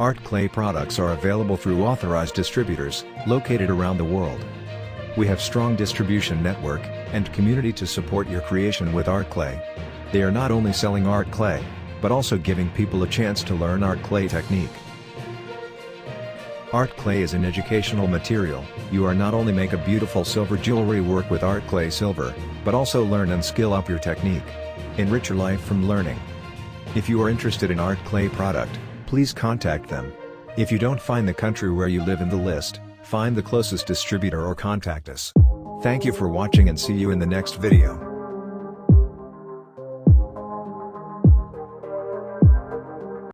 Art clay products are available through authorized distributors, located around the world. We have strong distribution network, and community to support your creation with art clay. They are not only selling art clay, but also giving people a chance to learn art clay technique. Art clay is an educational material. You are not only make a beautiful silver jewelry work with art clay silver, but also learn and skill up your technique. Enrich your life from learning. If you are interested in art clay product, please contact them. If you don't find the country where you live in the list, find the closest distributor or contact us. Thank you for watching and see you in the next video.